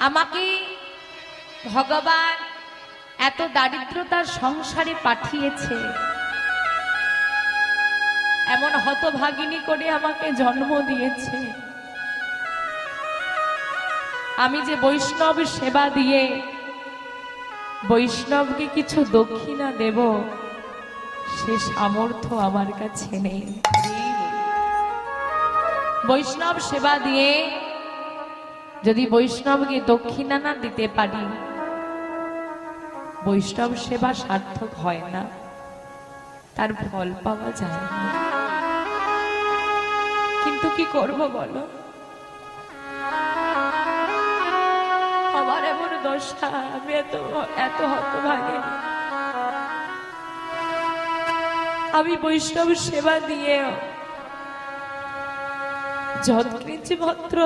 আমাকে ভগবান এত দারিদ্রতার সংসারে পাঠিয়েছে, এমন হতভাগিনী করে আমাকে জন্ম দিয়েছে। আমি যে বৈষ্ণব সেবা দিয়ে বৈষ্ণবকে কিছু দক্ষিণা দেব, সে সামর্থ্য আমার কাছে নেই। বৈষ্ণব সেবা দিয়ে যদি বৈষ্ণবকে দক্ষিণা না দিতে পারি, বৈষ্ণব সেবা সার্থক হয় না, তার ফল পাওয়া যায় না। কিন্তু কি করব বলো, আমার এমন দশা, আমি এত হতভাগিনী। আমি বৈষ্ণব সেবা দিয়ে যৎকিঞ্চিৎ মাত্র